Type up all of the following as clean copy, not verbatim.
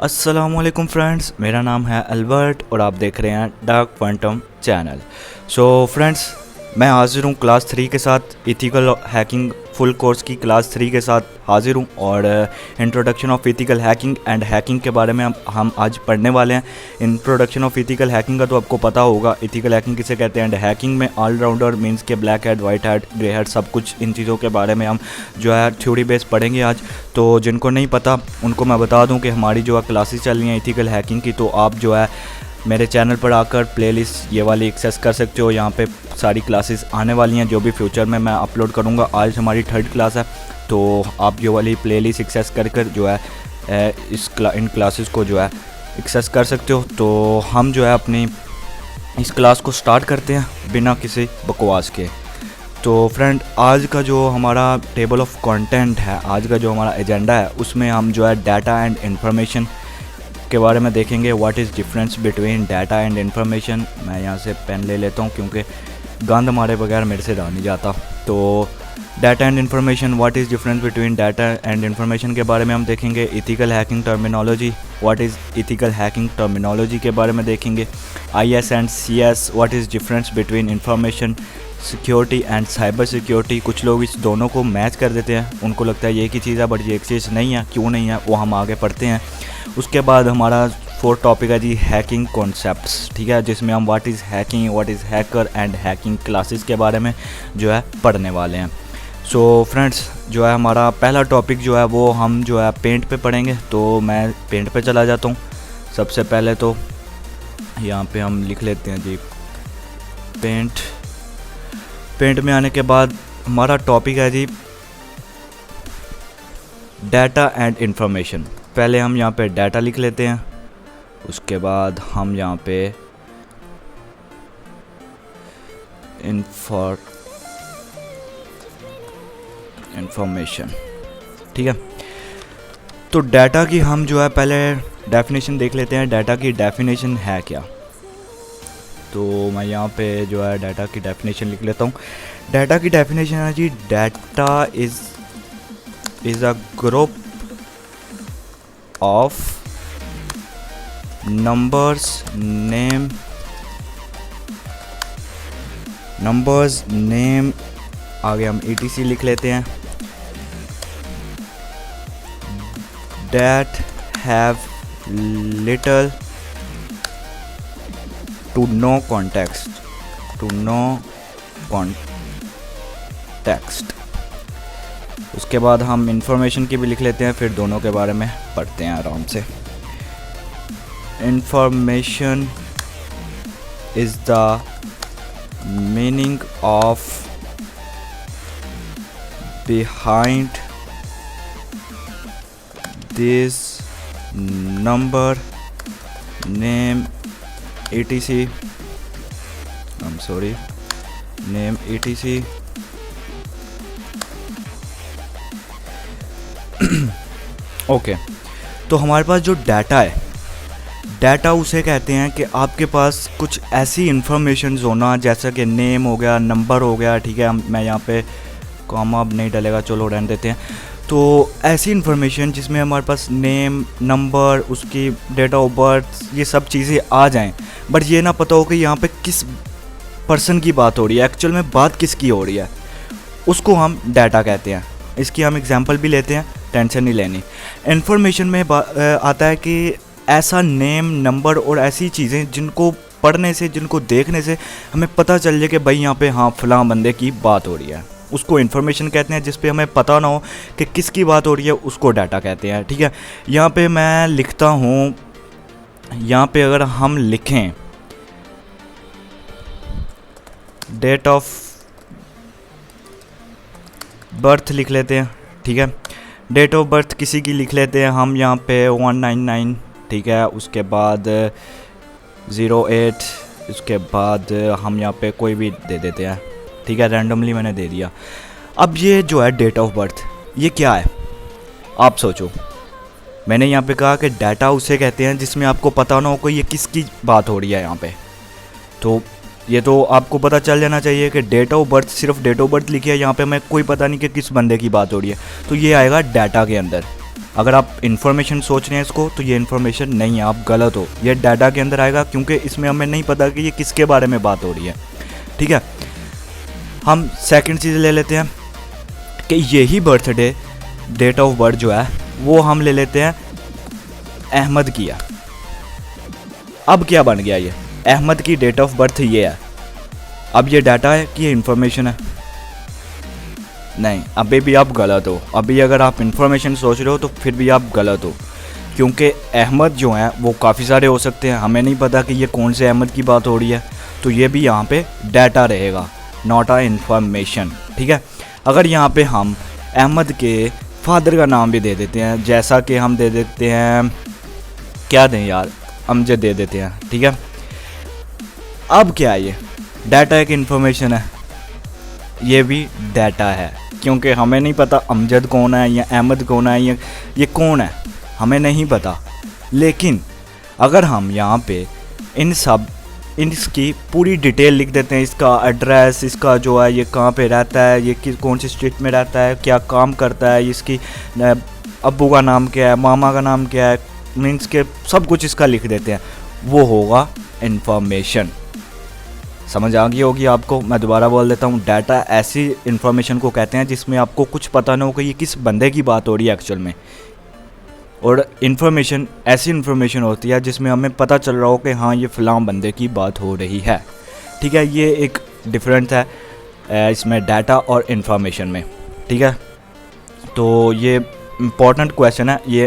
अस्सलामुअलैकुम फ्रेंड्स, मेरा नाम है अल्बर्ट और आप देख रहे हैं dark quantum channel. So friends, मैं हाजिर हूँ क्लास 3 के साथ, इथिकल हैकिंग फुल कोर्स की क्लास 3 के साथ हाजिर हूँ। और introduction of ethical hacking and hacking के बारे में हम आज पढ़ने वाले हैं। इंट्रोडक्शन ऑफ इथिकल हैकिंग का तो आपको पता होगा, इथिकल हैकिंग किसे कहते हैं। एंड हैकिंग में ऑलराउंडर मींस के black hat, white hat, grey hat, सब कुछ इन चीज़ों के बारे में हम जो है थ्योरी बेस पढ़ेंगे आज। तो जिनको नहीं पता उनको मैं बता दूं कि हमारी जो है क्लासेस चल रही हैं इथिकल हैकिंग की, तो आप जो है मेरे चैनल पर आकर प्लेलिस्ट ये वाली एक्सेस कर सकते हो। यहाँ पे सारी क्लासेस आने वाली हैं जो भी फ्यूचर में मैं अपलोड करूँगा। आज हमारी 3rd क्लास है, तो आप ये वाली प्लेलिस्ट एक्सेस कर जो है इन क्लासेस को जो है एक्सेस कर सकते हो। तो हम जो है अपनी इस क्लास को स्टार्ट करते हैं बिना किसी बकवास के। तो फ्रेंड, आज का जो हमारा टेबल ऑफ कंटेंट है, आज का जो हमारा एजेंडा है, उसमें हम जो है डाटा एंड इंफॉर्मेशन के बारे में देखेंगे। What is difference between data and information. मैं यहाँ से पेन ले लेता हूँ क्योंकि गंद मारे बगैर मेरे से रहा नहीं जाता। तो data and information, what is difference between data and information के बारे में हम देखेंगे। Ethical hacking terminology, what is ethical hacking terminology के बारे में देखेंगे। IS and CS, what is difference between information security and cyber security. कुछ लोग इस दोनों को मैच कर देते हैं, उनको लगता है ये एक ही चीज़ है, बट ये एक चीज़ नहीं है। क्यों नहीं है वो हम आगे पढ़ते हैं। उसके बाद हमारा 4th टॉपिक है जी हैकिंग कॉन्सेप्ट्स, ठीक है, जिसमें हम what is hacking, what is hacker and hacking classes के बारे में जो है पढ़ने वाले हैं। सो फ्रेंड्स, जो है हमारा पहला टॉपिक जो है वो हम जो है पेंट पे पढ़ेंगे। तो मैं पेंट पे चला जाता हूँ। सबसे पहले तो यहाँ पे हम लिख लेते हैं जी पेंट। पेंट में आने के बाद हमारा टॉपिक है जी डाटा एंड इंफॉर्मेशन। पहले हम यहाँ पे डाटा लिख लेते हैं, उसके बाद हम यहाँ पे इंफॉर्मेशन, ठीक है। तो डाटा की हम जो है पहले डेफिनेशन देख लेते हैं। डाटा की डेफिनेशन है क्या। तो मैं यहाँ पे जो है डाटा की डेफिनेशन लिख लेता हूँ। डाटा की डेफिनेशन है जी, data is a group of numbers name आगे हम etc लिख लेते हैं, that have little to no context उसके बाद हम इंफॉर्मेशन की भी लिख लेते हैं, फिर दोनों के बारे में पढ़ते हैं आराम से। Information is the meaning of behind this number name etc okay. तो हमारे पास जो डाटा है, डाटा उसे कहते हैं कि आपके पास कुछ ऐसी इंफॉर्मेशन होना, जैसा कि नेम हो गया, नंबर हो गया, ठीक है। मैं यहाँ पे कॉमा अब नहीं डलेगा, चलो रहने देते हैं। तो ऐसी इंफॉर्मेशन जिसमें हमारे पास नेम, नंबर, उसकी डेट ऑफ बर्थ, ये सब चीज़ें आ जाएं, बट ये ना पता हो कि यहाँ पे किस पर्सन की बात हो रही है, एक्चुअल में बात किसकी हो रही है, उसको हम डाटा कहते हैं। इसकी हम एग्जांपल भी लेते हैं, टेंशन नहीं लेनी। इन्फॉर्मेशन में आता है कि ऐसा नेम, नंबर और ऐसी चीज़ें जिनको पढ़ने से, जिनको देखने से हमें पता चल जाए कि भाई यहाँ पे हाँ फलां बंदे की बात हो रही है, उसको इन्फॉर्मेशन कहते हैं। जिस पे हमें पता ना हो कि किसकी बात हो रही है, उसको डाटा कहते हैं, ठीक है। यहाँ पे मैं लिखता हूँ, यहाँ पे अगर हम लिखें डेट ऑफ बर्थ लिख लेते हैं, ठीक है। डेट ऑफ बर्थ किसी की लिख लेते हैं हम यहाँ पे 199, ठीक है। उसके बाद 08, उसके बाद हम यहाँ पे कोई भी दे देते हैं, ठीक है, रैंडमली मैंने दे दिया। अब ये जो है डेट ऑफ बर्थ, ये क्या है आप सोचो। मैंने यहाँ पे कहा कि डाटा उसे कहते हैं जिसमें आपको पता ना हो कि ये किसकी बात हो रही है यहाँ पे। तो ये तो आपको पता चल जाना चाहिए कि डेट ऑफ बर्थ, सिर्फ डेट ऑफ बर्थ लिखी है यहाँ पे, मैं कोई पता नहीं कि किस बंदे की बात हो रही है, तो ये आएगा डाटा के अंदर। अगर आप इन्फॉर्मेशन सोच रहे हैं इसको, तो ये इन्फॉर्मेशन नहीं है, आप गलत हो, ये डाटा के अंदर आएगा, क्योंकि इसमें हमें नहीं पता कि ये किसके बारे में बात हो रही है। ठीक है, हम सेकंड चीज़ ले लेते हैं कि यही बर्थडे, डेट ऑफ बर्थ जो है वो हम ले लेते हैं अहमद की है। अब क्या बन गया, ये अहमद की डेट ऑफ बर्थ ये है। अब ये डाटा है कि ये इन्फॉर्मेशन है? नहीं, अभी भी आप गलत हो। अभी अगर आप इन्फॉर्मेशन सोच रहे हो तो फिर भी आप गलत हो, क्योंकि अहमद जो हैं वो काफ़ी सारे हो सकते हैं, हमें नहीं पता कि ये कौन से अहमद की बात हो रही है, तो ये भी यहाँ पे डाटा रहेगा, नॉट अ इन्फॉर्मेशन। ठीक है, अगर यहाँ पे हम अहमद के फादर का नाम भी दे देते हैं, जैसा कि हम दे देते हैं, क्या दें यार, अमजद दे देते हैं। ठीक है, अब क्या है, ये डाटा एक इन्फॉर्मेशन है? ये भी डाटा है, क्योंकि हमें नहीं पता अमजद कौन है या अहमद कौन है या ये कौन है, हमें नहीं पता। लेकिन अगर हम यहाँ पे इसकी पूरी डिटेल लिख देते हैं, इसका एड्रेस, इसका जो है ये कहाँ पे रहता है, ये कौन सी स्ट्रीट में रहता है, क्या काम करता है, इसकी अब्बू का नाम क्या है, मामा का नाम क्या है, मीन्स के सब कुछ इसका लिख देते हैं, वो होगा इन्फॉर्मेशन। समझ आ गई होगी आपको। मैं दोबारा बोल देता हूँ, डाटा ऐसी इन्फॉर्मेशन को कहते हैं जिसमें आपको कुछ पता ना हो कि ये किस बंदे की बात हो रही है एक्चुअल में, और इन्फॉर्मेशन ऐसी इन्फॉर्मेशन होती है जिसमें हमें पता चल रहा हो कि हाँ ये फ़लाँ बंदे की बात हो रही है। ठीक है, ये एक डिफरेंस है इसमें डाटा और इन्फॉर्मेशन में। ठीक है, तो ये इम्पॉर्टेंट क्वेश्चन है, ये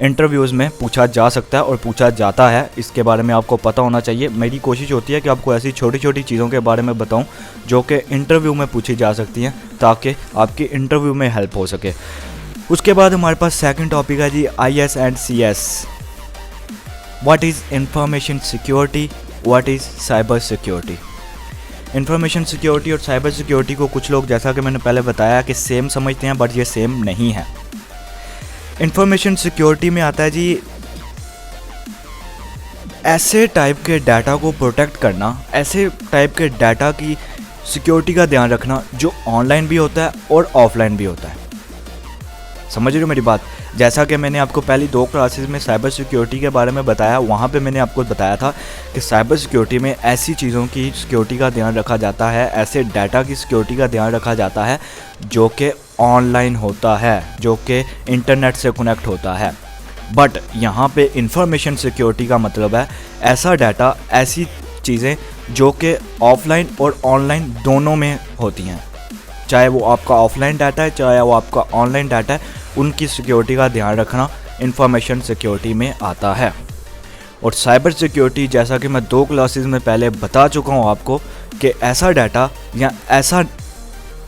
इंटरव्यूज़ में पूछा जा सकता है और पूछा जाता है, इसके बारे में आपको पता होना चाहिए। मेरी कोशिश होती है कि आपको ऐसी छोटी छोटी चीज़ों के बारे में बताऊं जो कि इंटरव्यू में पूछी जा सकती हैं, ताकि आपकी इंटरव्यू में हेल्प हो सके। उसके बाद हमारे पास सेकंड टॉपिक है जी IS and CS। What is information security, what is cyber security. Information security और साइबर सिक्योरिटी को कुछ लोग, जैसा कि मैंने पहले बताया, कि सेम समझते हैं, बट ये सेम नहीं है। इंफॉर्मेशन सिक्योरिटी में आता है जी ऐसे टाइप के डाटा को प्रोटेक्ट करना, ऐसे टाइप के डाटा की सिक्योरिटी का ध्यान रखना जो ऑनलाइन भी होता है और ऑफलाइन भी होता है। समझ रहे हो मेरी बात? जैसा कि मैंने आपको पहली 2 क्लासेस में साइबर सिक्योरिटी के बारे में बताया, वहाँ पे मैंने आपको बताया था कि साइबर सिक्योरिटी में ऐसी चीज़ों की सिक्योरिटी का ध्यान रखा जाता है, ऐसे डाटा की सिक्योरिटी का ध्यान रखा जाता है जो कि ऑनलाइन होता है, जो कि इंटरनेट से कनेक्ट होता है। बट यहाँ पे इंफॉर्मेशन सिक्योरिटी का मतलब है ऐसा डाटा, ऐसी चीज़ें जो कि ऑफलाइन और ऑनलाइन दोनों में होती हैं, चाहे वो आपका ऑफलाइन डाटा है चाहे वो आपका ऑनलाइन डाटा है, उनकी सिक्योरिटी का ध्यान रखना इंफॉर्मेशन सिक्योरिटी में आता है। और साइबर सिक्योरिटी, जैसा कि मैं 2 क्लासेस में पहले बता चुका हूँ आपको, कि ऐसा डाटा या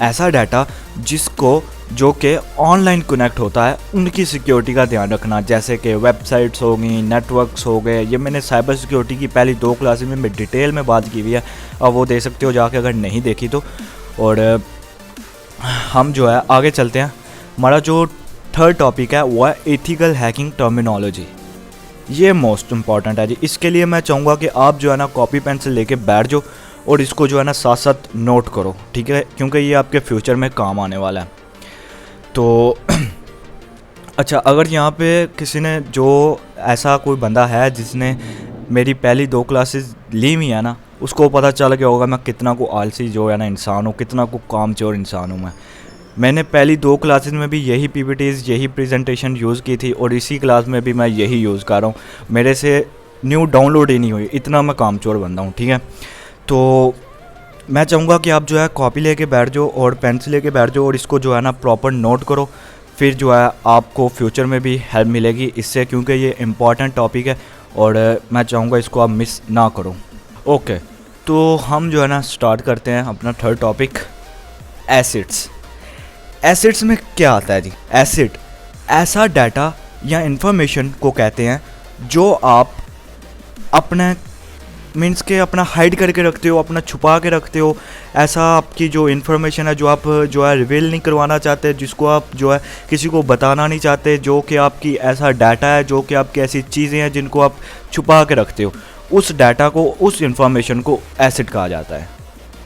ऐसा डाटा जिसको जो कि ऑनलाइन कनेक्ट होता है, उनकी सिक्योरिटी का ध्यान रखना, जैसे कि वेबसाइट्स हो गई, नेटवर्क्स हो गए। ये मैंने साइबर सिक्योरिटी की पहली 2 क्लासेस में मैं डिटेल में बात की हुई है, अब वो देख सकते हो जाके अगर नहीं देखी तो। और हम जो है आगे चलते हैं। हमारा जो थर्ड टॉपिक है वो है एथिकल हैकिंग टर्मिनोलॉजी। ये मोस्ट इम्पॉर्टेंट है जी। इसके लिए मैं चाहूँगा कि आप जो है ना कॉपी पेंसिल लेके बैठ जाओ और इसको जो है ना साथ साथ नोट करो, ठीक है, क्योंकि ये आपके फ्यूचर में काम आने वाला है। तो अच्छा, अगर यहाँ पे किसी ने, जो ऐसा कोई बंदा है जिसने मेरी पहली 2 क्लासेस ली हुई है ना, उसको पता चल गया होगा मैं कितना को आलसी जो है ना इंसान हूँ, कितना को कामचोर इंसान हूँ। मैंने पहली 2 क्लासेस में भी यही PPTs, यही प्रेजेंटेशन यूज़ की थी और इसी क्लास में भी मैं यही यूज़ कर रहा हूँ। मेरे से न्यू डाउनलोड ही नहीं हुई, इतना मैं कामचोर बंदा हूँ, ठीक है। तो मैं चाहूँगा कि आप जो है कॉपी लेके बैठ जाओ और पेंसिल लेके बैठ जाओ और इसको जो है ना प्रॉपर नोट करो, फिर जो है आपको फ्यूचर में भी हेल्प मिलेगी इससे, क्योंकि ये इम्पॉर्टेंट टॉपिक है और मैं चाहूँगा इसको आप मिस ना करो। ओके, तो हम जो है ना स्टार्ट करते हैं अपना थर्ड टॉपिक, एसिड्स। एसिड्स में क्या आता है जी? एसिड ऐसा डाटा या इन्फॉर्मेशन को कहते हैं जो आप अपने मीन्स के अपना हाइड करके रखते हो, अपना छुपा के रखते हो। ऐसा आपकी जो इन्फॉर्मेशन है जो आप जो है रिवील नहीं करवाना चाहते, जिसको आप जो है किसी को बताना नहीं चाहते, जो कि आपकी ऐसा डाटा है, जो कि आपकी ऐसी चीज़ें हैं जिनको आप छुपा के रखते हो, उस डाटा को, उस इंफॉर्मेशन को एसिड कहा जाता है।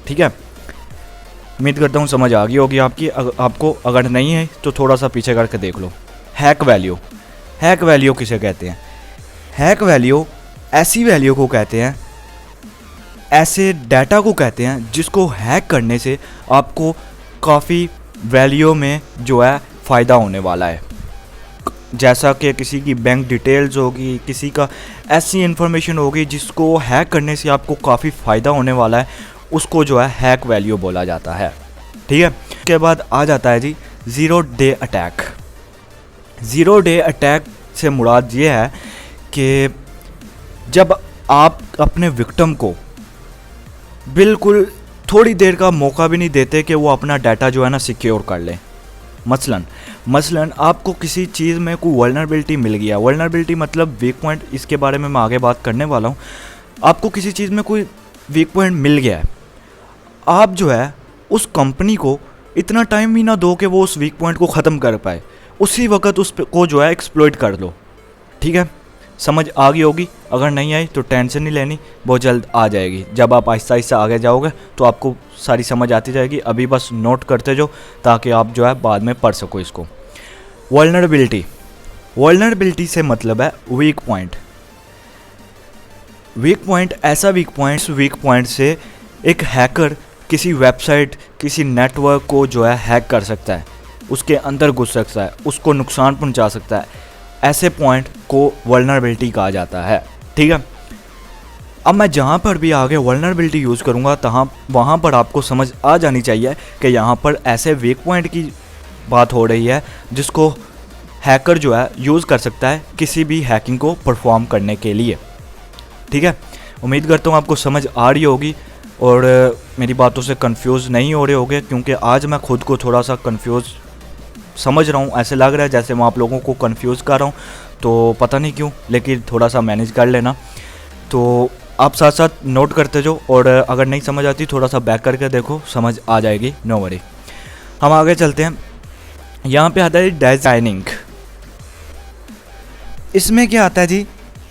ठीक है, उम्मीद करता हूँ समझ आ गई होगी आपको। अगर नहीं है तो थोड़ा सा पीछे करके देख लो। हैक वैल्यू, हैक वैल्यू किसे कहते हैं? हैक वैल्यू ऐसी वैल्यू को कहते हैं, ऐसे डाटा को कहते हैं जिसको हैक करने से आपको काफ़ी वैल्यू में जो है फ़ायदा होने वाला है। जैसा कि किसी की बैंक डिटेल्स होगी, किसी का ऐसी इन्फॉर्मेशन होगी जिसको हैक करने से आपको काफ़ी फ़ायदा होने वाला है, उसको जो है हैक वैल्यू बोला जाता है। ठीक है, उसके बाद आ जाता है जी zero day attack. Zero day attack से मुराद ये है कि जब आप अपने विक्टिम को बिल्कुल थोड़ी देर का मौका भी नहीं देते कि वो अपना डाटा जो है ना सिक्योर कर ले। मसलन आपको किसी चीज़ में कोई वल्नरेबिलिटी मिल गया। वल्नरेबिलिटी मतलब वीक पॉइंट, इसके बारे में मैं आगे बात करने वाला हूँ। आपको किसी चीज़ में कोई वीक पॉइंट मिल गया है, आप जो है उस कंपनी को इतना टाइम भी ना दो कि वो उस वीक पॉइंट को ख़त्म कर पाए, उसी वक्त उसको जो है एक्सप्लॉइट कर लो। ठीक है, समझ आ गई होगी। अगर नहीं आई तो टेंशन नहीं लेनी, बहुत जल्द आ जाएगी। जब आप आहिस्ता आहिस्ता आगे जाओगे तो आपको सारी समझ आती जाएगी। अभी बस नोट करते जाओ ताकि आप जो है बाद में पढ़ सको इसको। वल्नरेबिलिटी, वल्नरेबिलिटी से मतलब है वीक पॉइंट। वीक पॉइंट ऐसा वीक पॉइंट से एक हैकर किसी वेबसाइट, किसी नेटवर्क को जो है हैक कर सकता है, उसके अंदर घुस सकता है, उसको नुकसान पहुंचा सकता है। ऐसे पॉइंट को वल्नरेबिलिटी कहा जाता है। ठीक है, अब मैं जहाँ पर भी आगे वल्नरेबिलिटी यूज़ करूँगा वहाँ पर आपको समझ आ जानी चाहिए कि यहाँ पर ऐसे वीक पॉइंट की बात हो रही है जिसको हैकर जो है यूज़ कर सकता है किसी भी हैकिंग को परफॉर्म करने के लिए। ठीक है, उम्मीद करता हूँ आपको समझ आ रही होगी और मेरी बातों से कंफ्यूज नहीं हो रहे होगे, क्योंकि आज मैं खुद को थोड़ा सा कंफ्यूज समझ रहा हूँ। ऐसे लग रहा है जैसे मैं आप लोगों को कंफ्यूज कर रहा हूँ, तो पता नहीं क्यों, लेकिन थोड़ा सा मैनेज कर लेना। तो आप साथ साथ नोट करते जाओ और अगर नहीं समझ आती थोड़ा सा बैक करके देखो, समझ आ जाएगी, नो वरी। हम आगे चलते हैं। यहाँ पे आता है डेज़ी चाइनिंग। इसमें क्या आता है जी?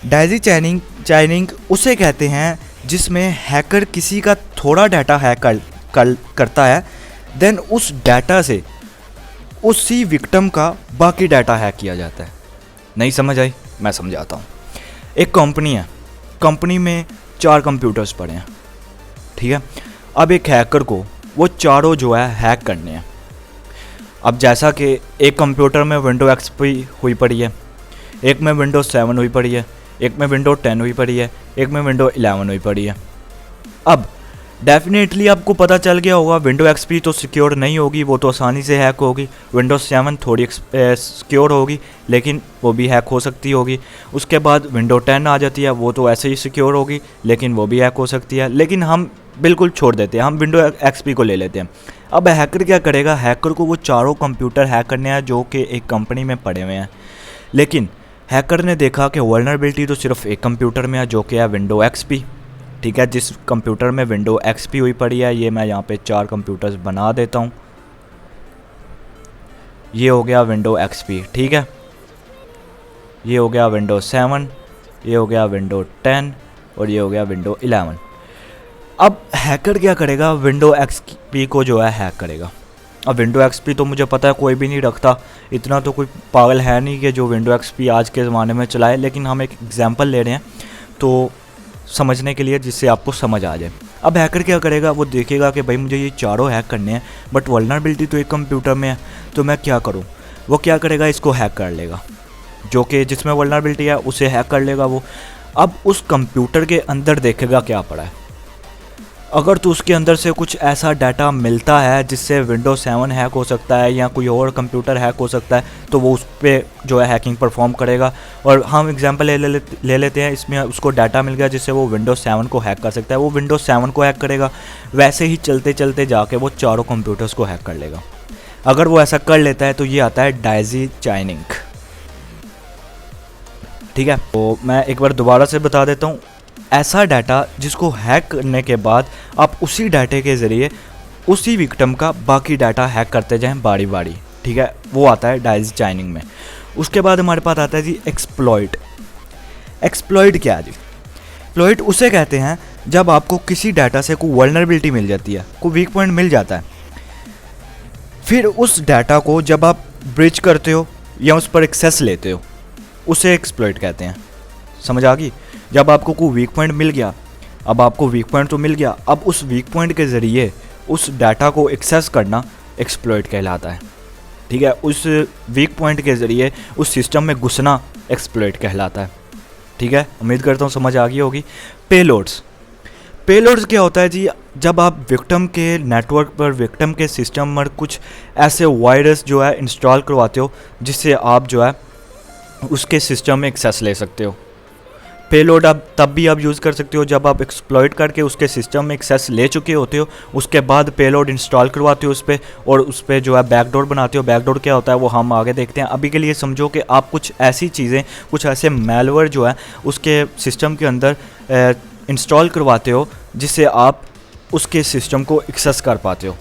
डेज़ी चाइनिंग उसे कहते हैं जिसमें हैकर किसी का थोड़ा डाटा हैक करता है, देन उस डाटा से उसी विक्टिम का बाकी डाटा हैक किया जाता है। नहीं समझ आई? मैं समझाता हूँ। एक कंपनी है, कंपनी में 4 कंप्यूटर्स पड़े हैं। ठीक है, अब एक हैकर को वो चारों जो है हैक करने हैं। अब जैसा कि एक कंप्यूटर में विंडो एक्सपी हुई पड़ी है, एक में विंडोज़ 7 हुई पड़ी है, एक में विंडो 10 हुई पड़ी है, एक में विंडो 11 हुई पड़ी है। अब डेफिनेटली आपको पता चल गया होगा विंडो एक्सपी तो सिक्योर नहीं होगी, वो तो आसानी से हैक होगी। विंडोज़ 7 थोड़ी सिक्योर होगी लेकिन वो भी हैक हो सकती होगी। उसके बाद विंडो 10 आ जाती है, वो तो ऐसे ही सिक्योर होगी लेकिन वो भी हैक हो सकती है। लेकिन हम बिल्कुल छोड़ देते हैं, हम विंडो एक्सपी को ले लेते हैं। अब हैकर क्या करेगा? हैकर को वो चारों कंप्यूटर हैक करने हैं जो कि एक कंपनी में पड़े हुए हैं। लेकिन हैकर ने देखा कि वल्नरेबिलिटी तो सिर्फ एक कंप्यूटर में है जो कि है विंडो एक्सपी। ठीक है, जिस कंप्यूटर में विंडो एक्सपी हुई पड़ी है, ये मैं यहाँ पे 4 कंप्यूटर्स बना देता हूँ। ये हो गया विंडो एक्सपी। ठीक है, ये हो गया विंडो 7, ये हो गया विंडो 10 और ये हो गया विंडो 11। अब हैकर क्या करेगा? विंडो एक्सपी को जो है हैक करेगा। अब विंडो एक्सपी तो मुझे पता है कोई भी नहीं रखता, इतना तो कोई पागल है नहीं कि जो विंडो एक्सपी आज के ज़माने में चलाए, लेकिन हम एक एग्जांपल ले रहे हैं तो समझने के लिए, जिससे आपको समझ आ जाए। अब हैकर क्या करेगा? वो देखेगा कि भाई मुझे ये चारों हैक करने हैं बट वल्नरेबिलिटी तो एक कंप्यूटर में है, तो मैं क्या करूँ? वो क्या करेगा? इसको हैक कर लेगा, जो कि जिसमें वल्नरेबिलिटी है उसे हैक कर लेगा वो। अब उस कंप्यूटर के अंदर देखेगा क्या पड़ा है। अगर तो उसके अंदर से कुछ ऐसा डाटा मिलता है जिससे विंडोज़ 7 हैक हो सकता है या कोई और कंप्यूटर हैक हो सकता है, तो वो उस पर जो है हैकिंग परफॉर्म करेगा। और हम एग्जांपल ले लेते हैं, इसमें उसको डाटा मिल गया जिससे वो विंडोज़ 7 को हैक कर सकता है, वो विंडोज़ 7 को हैक करेगा। वैसे ही चलते चलते जाके वो चारों कंप्यूटर्स को हैक कर लेगा। अगर वो ऐसा कर लेता है तो ये आता है डेज़ी चाइनिंग। ठीक है, तो मैं एक बार दोबारा से बता देता हूँ। ऐसा डाटा जिसको हैक करने के बाद आप उसी डाटे के ज़रिए उसी विक्टिम का बाकी डाटा हैक करते जाएं बारी बारी। ठीक है, वो आता है डेज़ी चाइनिंग में। उसके बाद हमारे पास आता है जी एक्सप्लॉइट। एक्सप्लॉइट क्या है जी? एक्सप्लॉइट उसे कहते हैं जब आपको किसी डाटा से कोई वल्नरेबिलिटी मिल जाती है, कोई वीक पॉइंट मिल जाता है, फिर उस डाटा को जब आप ब्रीच करते हो या उस पर एक्सेस लेते हो, उसे एक्सप्लॉइट कहते हैं। समझ आ गई? जब आपको कोई वीक पॉइंट मिल गया, अब आपको वीक पॉइंट तो मिल गया, अब उस वीक पॉइंट के ज़रिए उस डाटा को एक्सेस करना एक्सप्लॉइट कहलाता है। ठीक है, उस वीक पॉइंट के ज़रिए उस सिस्टम में घुसना एक्सप्लॉइट कहलाता है। ठीक है, उम्मीद करता हूँ समझ आ गई होगी। पेलोड्स क्या होता है जी? जब आप विक्टिम के नेटवर्क पर, विक्टिम के सिस्टम पर कुछ ऐसे वायरस जो है इंस्टॉल करवाते हो जिससे आप जो है उसके सिस्टम में एक्सेस ले सकते हो। पेलोड आप तब भी आप यूज़ कर सकते हो जब आप एक्सप्लॉइट करके उसके सिस्टम में एक्सेस ले चुके होते हो, उसके बाद पेलोड इंस्टॉल करवाते हो उस पर, और उस पर जो है बैकडोर बनाते हो। बैकडोर क्या होता है वो हम आगे देखते हैं। अभी के लिए समझो कि आप कुछ ऐसी चीज़ें, कुछ ऐसे मेलवेयर जो है उसके सिस्टम के अंदर इंस्टॉल करवाते हो जिससे आप उसके सिस्टम को एक्सेस कर पाते हो।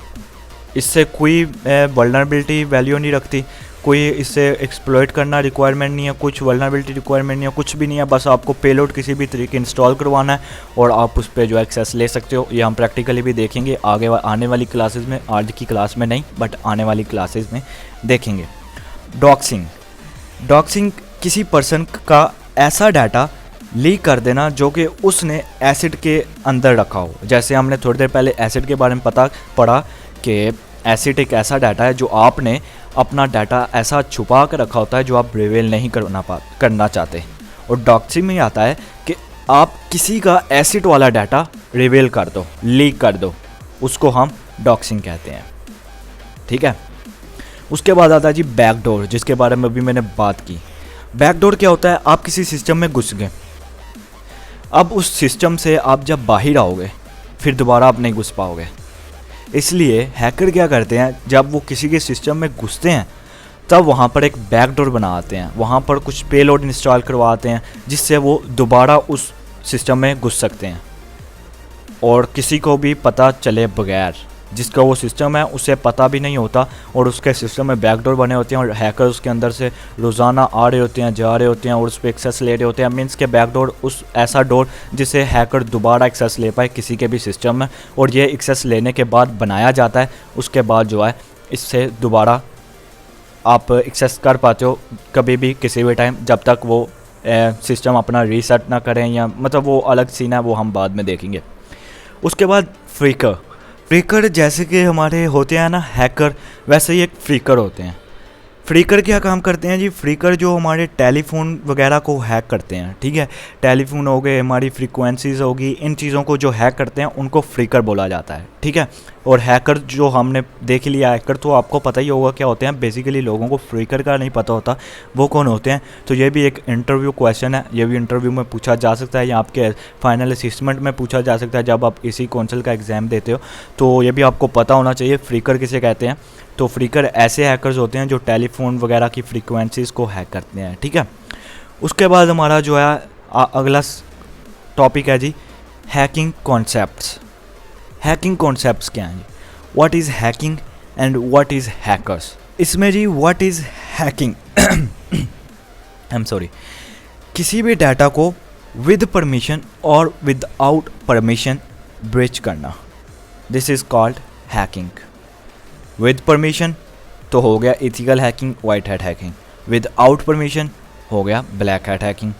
इससे कोई वल्नरेबिलिटी वैल्यू नहीं रखती, कोई इससे एक्सप्लॉइट करना रिक्वायरमेंट नहीं है, कुछ वल्नरेबिलिटी रिक्वायरमेंट नहीं है, कुछ भी नहीं है। बस आपको पेलोड किसी भी तरीके इंस्टॉल करवाना है और आप उस पर जो एक्सेस ले सकते हो। ये हम प्रैक्टिकली भी देखेंगे आगे आने वाली क्लासेस में, आज की क्लास में नहीं बट आने वाली क्लासेस में देखेंगे। डॉक्सिंग किसी पर्सन का ऐसा डाटा लीक कर देना जो कि उसने एसिड के अंदर रखा हो। जैसे हमने थोड़ी देर पहले एसिड के बारे में पढ़ा कि एसिड एक ऐसा डाटा है जो आपने अपना डाटा ऐसा छुपा कर रखा होता है जो आप रिवील नहीं करना चाहते। और डॉक्सिंग में आता है कि आप किसी का एसिड वाला डाटा रिवील कर दो, लीक कर दो, उसको हम डॉक्सिंग कहते हैं। ठीक है, उसके बाद आता है जी बैकडोर, जिसके बारे में अभी मैंने बात की। बैकडोर क्या होता है? आप किसी सिस्टम में घुस गए, अब उस सिस्टम से आप जब बाहर आओगे फिर दोबारा आप नहीं घुस पाओगे। इसलिए हैकर क्या करते हैं, जब वो किसी के सिस्टम में घुसते हैं तब वहाँ पर एक बैकडोर बनाते हैं, वहाँ पर कुछ पेलोड इंस्टॉल करवाते हैं जिससे वो दोबारा उस सिस्टम में घुस सकते हैं और किसी को भी पता चले बगैर, जिसका वो सिस्टम है उसे पता भी नहीं होता, और उसके सिस्टम में बैकडोर बने होते हैं और हैकर उसके अंदर से रोज़ाना आ रहे होते हैं, जा रहे होते हैं और उस पर एक्सेस ले रहे होते हैं। मीन्स के बैकडोर उस ऐसा डोर जिसे हैकर दोबारा एक्सेस ले पाए किसी के भी सिस्टम में, और ये एक्सेस लेने के बाद बनाया जाता है। उसके बाद जो है इससे दोबारा आप एक्सेस कर पाते हो कभी भी किसी भी टाइम, जब तक वो सिस्टम अपना रीसेट ना करें, या मतलब वो अलग सीन है, वो हम बाद में देखेंगे। उसके बाद फ्रीकर जैसे कि हमारे होते हैं ना हैकर, वैसे ही एक फ्रीकर होते हैं। फ्रीकर क्या काम करते हैं जी? फ्रीकर जो हमारे टेलीफोन वगैरह को हैक करते हैं। ठीक है, टेलीफोन हो गए, हमारी फ्रीक्वेंसीज होगी, इन चीज़ों को जो हैक करते हैं उनको फ्रीकर बोला जाता है। ठीक है, और हैकर जो हमने देख लिया, हैकर तो आपको पता ही होगा क्या होते हैं। बेसिकली लोगों को फ्रीकर का नहीं पता होता वो कौन होते हैं। तो ये भी एक इंटरव्यू क्वेश्चन है, ये भी इंटरव्यू में पूछा जा सकता है या आपके फाइनल असेसमेंट में पूछा जा सकता है जब आप इसी कौंसल का एग्ज़ाम देते हो। तो ये भी आपको पता होना चाहिए फ्रीकर किसे कहते हैं। तो फ्रीकर ऐसे हैकर्स होते हैं जो टेलीफोन वगैरह की फ्रीक्वेंसीज़ को हैक करते हैं। ठीक है, उसके बाद हमारा जो है अगला टॉपिक है जी हैकिंग कॉन्सेप्ट्स। हैकिंग कॉन्सेप्ट्स क्या हैं जी? What is hacking and what is hackers. इसमें जी what is hacking I am sorry, किसी भी डाटा को विद परमिशन और विदाउट परमिशन ब्रीच करना, this is called hacking. With permission तो हो गया ethical hacking, white hat hacking. Without permission हो गया ब्लैक हैट हैकिंग।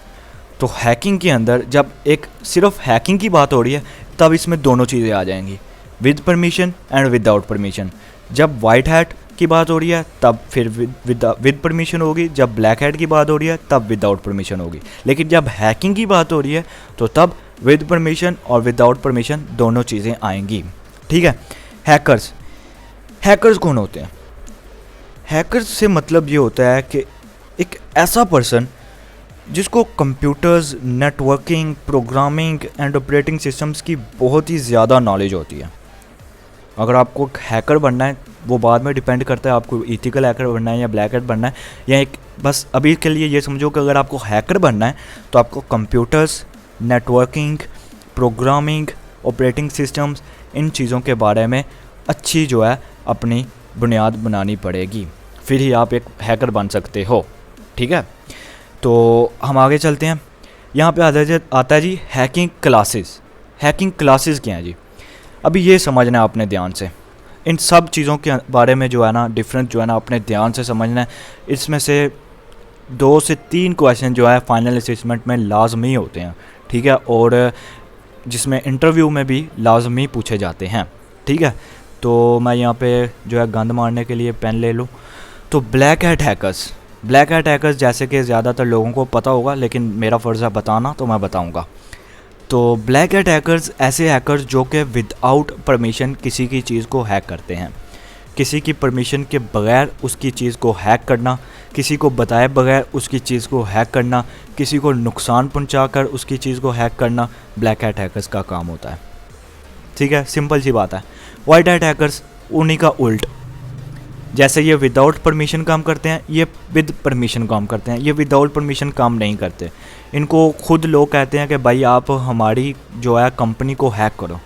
तो हैकिंग के अंदर जब एक सिर्फ हैकिंग की बात हो रही है तब इसमें दोनों चीज़ें आ जाएंगी, with permission and without permission. जब वाइट हैट की बात हो रही है तब फिर विद परमिशन होगी, जब ब्लैक हैट की बात हो रही है तब विदाउट परमिशन होगी। लेकिन जब हैकिंग की बात हो रही है तो तब विद परमिशन और विदाउट परमिशन दोनों चीज़ें आएंगी। ठीक है, हैकर्स कौन होते हैं? हैकर्स से मतलब ये होता है कि एक ऐसा पर्सन जिसको computers, networking, programming and operating systems की बहुत ही ज़्यादा नॉलेज होती है। अगर आपको हैकर बनना है वो बाद में डिपेंड करता है आपको एथिकल हैकर बनना है या ब्लैक हैट बनना है, या एक बस अभी के लिए ये समझो कि अगर आपको हैकर बनना है तो आपको computers, networking, programming, operating systems, इन चीज़ों के बारे में अच्छी जो है अपनी बुनियाद बनानी पड़ेगी, फिर ही आप एक हैकर बन सकते हो। ठीक है, तो हम आगे चलते हैं। यहाँ पे आता है जी हैकिंग क्लासेस। हैकिंग क्लासेस क्या हैं जी? अभी ये समझना है आपने ध्यान से, इन सब चीज़ों के बारे में जो है ना डिफरेंस जो है ना अपने ध्यान से समझना है। इसमें से 2 से 3 क्वेश्चन जो है फाइनल असेसमेंट में लाजमी होते हैं, ठीक है, और जिसमें इंटरव्यू में भी लाजमी पूछे जाते हैं, ठीक है। तो मैं यहाँ पे जो है गंद मारने के लिए पेन ले लूँ। तो ब्लैक हैट हैकर्स जैसे कि ज़्यादातर लोगों को पता होगा, लेकिन मेरा फ़र्ज़ है बताना, तो मैं बताऊँगा। तो ब्लैक हैट हैकर्स ऐसे हैकर्स जो कि विदाउट परमिशन किसी की चीज़ को हैक करते हैं, किसी की परमिशन के बगैर उसकी चीज़ को हैक करना, किसी को बताए बगैर उसकी चीज़ को हैक करना, किसी को नुकसान पहुंचाकर उसकी चीज़ को हैक करना ब्लैक हैट हैकर्स का काम होता है, ठीक है, सिंपल सी बात है। वाइट हैट हैकर्स उन्हीं का उल्ट, जैसे ये विदाउट परमिशन काम करते हैं, ये विद परमिशन काम करते हैं, ये विदाउट परमिशन काम नहीं करते। इनको खुद लोग कहते हैं कि भाई आप हमारी जो है कंपनी को हैक करो।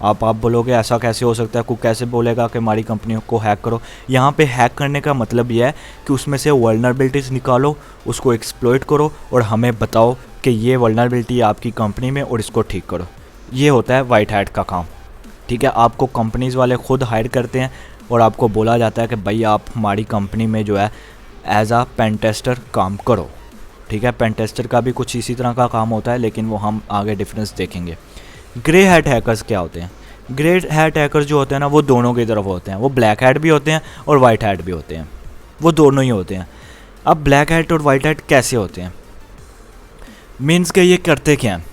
आप बोलोगे ऐसा कैसे हो सकता है, कोई कैसे बोलेगा कि हमारी कंपनी को हैक करो। यहाँ पे हैक करने का मतलब यह है कि उसमें से वल्नरेबिलिटीज़ निकालो, उसको एक्सप्लॉइट करो और हमें बताओ कि ये वल्नरेबिलिटी आपकी कंपनी में और इसको ठीक करो। ये होता है वाइट हैट का काम, ठीक है। आपको कंपनीज़ वाले खुद हायर करते हैं और आपको बोला जाता है कि भाई आप हमारी कंपनी में जो है एज आ पेन टेस्टर काम करो, ठीक है। पेन टेस्टर का भी कुछ इसी तरह का काम होता है, लेकिन वो हम आगे डिफरेंस देखेंगे। ग्रे हैट हैकर्स क्या होते हैं? ग्रे हैट हैकर्स जो होते हैं ना, वो दोनों की तरफ होते हैं। वो ब्लैक हैट भी होते हैं और वाइट हैट भी होते हैं, वो दोनों ही होते हैं। अब ब्लैक हैट और वाइट हैट कैसे होते हैं? मीन्स के ये करते क्या हैं?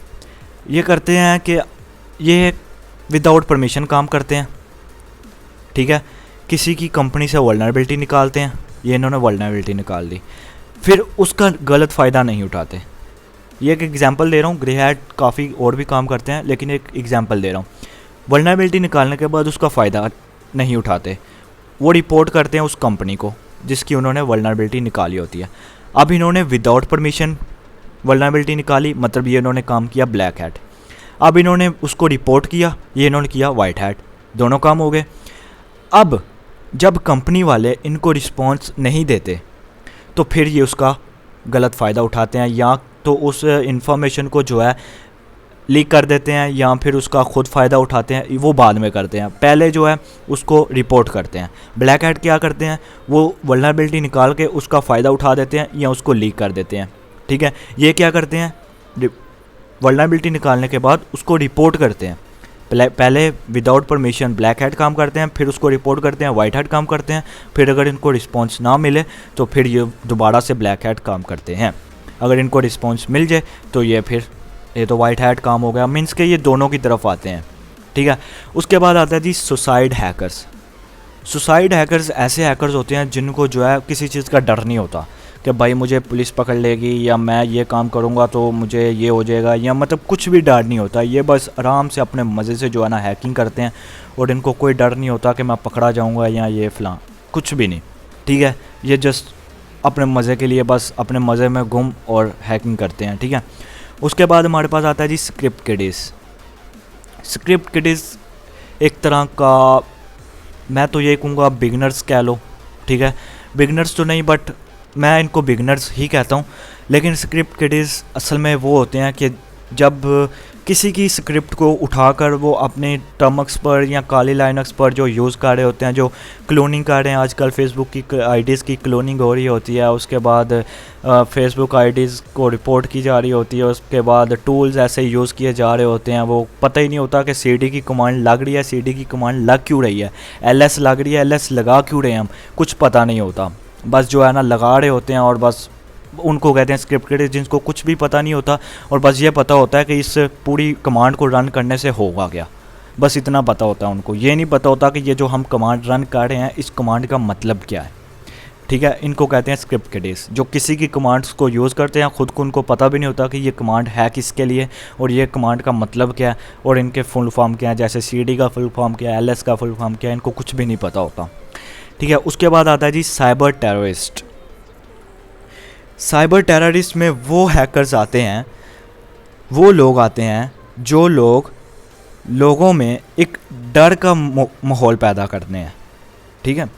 ये करते हैं कि ये विदाउट परमिशन काम करते हैं, ठीक है। किसी की कंपनी से वल्नरेबिलिटी निकालते हैं, ये इन्होंने वल्नरेबिलिटी निकाल दी, फिर उसका गलत फ़ायदा नहीं उठाते। ये एक एग्जांपल दे रहा हूँ, ग्रे हैट काफ़ी और भी काम करते हैं, लेकिन एक एग्जांपल दे रहा हूँ। वल्नरेबिलिटी निकालने के बाद उसका फ़ायदा नहीं उठाते, वो रिपोर्ट करते हैं उस कंपनी को जिसकी उन्होंने वल्नरेबिलिटी निकाली होती है। अब इन्होंने विदाउट परमिशन वल्नरेबिलिटी निकाली, मतलब ये इन्होंने काम किया ब्लैक हैट। अब इन्होंने उसको रिपोर्ट किया, ये इन्होंने किया वाइट हैट, दोनों काम हो गए। अब जब कंपनी वाले इनको रिस्पॉन्स नहीं देते तो फिर ये उसका गलत फ़ायदा उठाते हैं, या तो उस इंफॉर्मेशन को जो है लीक कर देते हैं, या फिर उसका खुद फ़ायदा उठाते हैं। वो बाद में करते हैं, पहले जो है उसको रिपोर्ट करते हैं। ब्लैक हैट क्या करते हैं? वो वल्नरेबिलिटी निकाल के उसका फ़ायदा उठा देते हैं या उसको लीक कर देते हैं, ठीक है। ये क्या करते हैं? वल्नरेबिलिटी निकालने के बाद उसको रिपोर्ट करते हैं। पहले विदाउट परमिशन ब्लैक हैट काम करते हैं, फिर उसको रिपोर्ट करते हैं, वाइट हैट काम करते हैं, फिर अगर इनको रिस्पॉन्स ना मिले तो फिर ये दोबारा से ब्लैक हैट काम करते हैं। अगर इनको रिस्पॉन्स मिल जाए तो ये तो वाइट हैट काम हो गया। मीन्स के ये दोनों की तरफ आते हैं, ठीक है। उसके बाद आता है जी सुसाइड हैकर्स। सुसाइड हैकर्स ऐसे हैकर्स होते हैं जिनको जो है किसी चीज़ का डर नहीं होता कि भाई मुझे पुलिस पकड़ लेगी, या मैं ये काम करूँगा तो मुझे ये हो जाएगा, या मतलब कुछ भी डर नहीं होता। ये बस आराम से अपने मज़े से जो है ना हैकिंग करते हैं, और इनको कोई डर नहीं होता कि मैं पकड़ा जाऊँगा या ये फ़लाँ, कुछ भी नहीं, ठीक है। ये जस्ट अपने मज़े के लिए बस अपने मज़े में गुम और हैकिंग करते हैं, ठीक है। उसके बाद हमारे पास आता है जी स्क्रिप्ट किडीज़। स्क्रिप्ट किडीज़ एक तरह का, मैं तो ये कहूँगा बिगनर्स कह लो, ठीक है। बिगनर्स तो नहीं, बट मैं इनको बिगनर्स ही कहता हूँ। लेकिन स्क्रिप्ट किडीज़ असल में वो होते हैं कि जब किसी की स्क्रिप्ट को उठाकर वो अपने टर्मक्स पर या काली लाइनक्स पर जो यूज़ कर रहे होते हैं, जो क्लोनिंग कर रहे हैं, आजकल फेसबुक की आईडीज़ की क्लोनिंग हो रही होती है, उसके बाद फेसबुक आईडीज़ को रिपोर्ट की जा रही होती है, उसके बाद टूल्स ऐसे यूज़ किए जा रहे होते हैं। वो पता ही नहीं होता कि सीडी की कमांड लग रही है, सीडी की कमांड लग क्यों रही है, एलएस लग रही है, एलएस लगा क्यों रहे हैं, हम कुछ पता नहीं होता, बस जो है ना लगा रहे होते हैं। और बस उनको कहते हैं स्क्रिप्ट किडीज़, जिनको कुछ भी पता नहीं होता, और बस ये पता होता है कि इस पूरी कमांड को रन करने से होगा क्या, बस इतना पता होता है उनको। ये नहीं पता होता कि ये जो हम कमांड रन कर रहे हैं इस कमांड का मतलब क्या है, ठीक है। इनको कहते हैं स्क्रिप्ट किडीज़, जो किसी की कमांड्स को यूज़ करते हैं, ख़ुद को उनको पता भी नहीं होता कि ये कमांड है किसके लिए और ये कमांड का मतलब क्या है और इनके फुल फॉर्म क्या है, जैसे CD का फुल फॉर्म क्या है, LS का फुल फॉर्म क्या है, इनको कुछ भी नहीं पता होता, ठीक है। उसके बाद आता है जी साइबर टेररिस्ट। साइबर टेररिस्ट में वो हैकर्स आते हैं, वो लोग आते हैं जो लोगों में एक डर का माहौल पैदा करते हैं, ठीक है।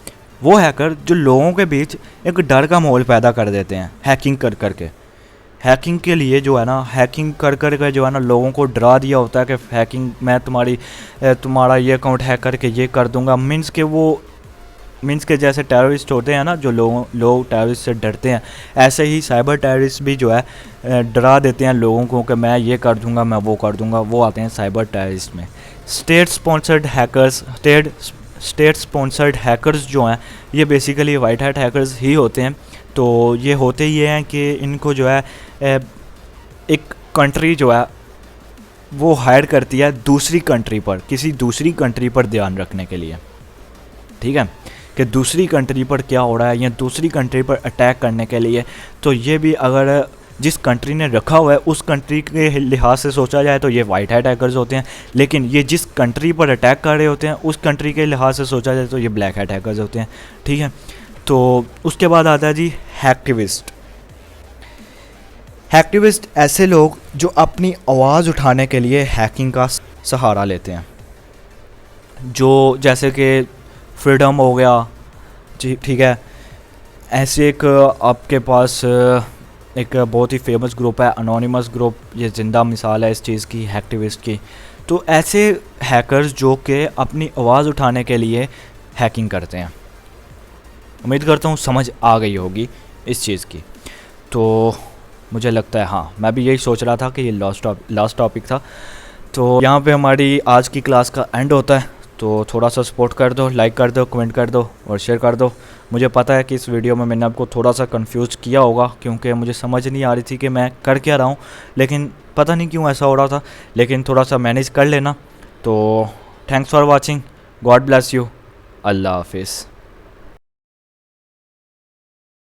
वो हैकर जो लोगों के बीच एक डर का माहौल पैदा कर देते हैं हैकिंग कर करके। हैकिंग के लिए जो है ना, हैकिंग कर कर के जो है ना लोगों को डरा दिया होता है कि हैकिंग, मैं तुम्हारा ये अकाउंट हैक करके ये कर दूंगा। मीन्स के जैसे टेररिस्ट होते हैं ना, जो लोग टेररिस्ट से डरते हैं, ऐसे ही साइबर टेररिस्ट भी जो है डरा देते हैं लोगों को कि मैं ये कर दूंगा, मैं वो कर दूंगा। वो आते हैं साइबर टेररिस्ट में। स्टेट स्पॉन्सर्ड हैकर्स जो हैं, ये बेसिकली वाइट हैट हैकर्स ही होते हैं। तो ये होते ये हैं कि इनको जो है एक कंट्री जो है वो हायर करती है दूसरी कंट्री पर, किसी दूसरी कंट्री पर ध्यान रखने के लिए, ठीक है, कि दूसरी कंट्री पर क्या हो रहा है या दूसरी कंट्री पर अटैक करने के लिए। तो ये भी अगर जिस कंट्री ने रखा हुआ है उस कंट्री के लिहाज से सोचा जाए तो ये वाइट हैट हैकर्स होते हैं, लेकिन ये जिस कंट्री पर अटैक कर रहे होते हैं उस कंट्री के लिहाज से सोचा जाए तो ये ब्लैक हैट हैकर्स होते हैं, ठीक है। तो उसके बाद आता है जी हैक्टिविस्ट। हैक्टिविस्ट ऐसे लोग जो अपनी आवाज़ उठाने के लिए हैकिंग का सहारा लेते हैं, जो जैसे कि फ्रीडम हो गया जी, ठीक है। ऐसे एक आपके पास एक बहुत ही फेमस ग्रुप है अनोनिमस ग्रुप, ये ज़िंदा मिसाल है इस चीज़ की, हैक्टिविस्ट की। तो ऐसे हैकर्स जो कि अपनी आवाज़ उठाने के लिए हैकिंग करते हैं। उम्मीद करता हूँ समझ आ गई होगी इस चीज़ की। तो मुझे लगता है हाँ, मैं भी यही सोच रहा था कि ये लास्ट टॉपिक था। तो यहाँ पे हमारी आज की क्लास का एंड होता है। तो थोड़ा सा सपोर्ट कर दो, लाइक कर दो, कमेंट कर दो और शेयर कर दो। मुझे पता है कि इस वीडियो में मैंने आपको थोड़ा सा कंफ्यूज किया होगा, क्योंकि मुझे समझ नहीं आ रही थी कि मैं कर क्या रहा हूँ, लेकिन पता नहीं क्यों ऐसा हो रहा था, लेकिन थोड़ा सा मैनेज कर लेना। तो thanks for watching, God bless you, अल्लाह हाफिज़।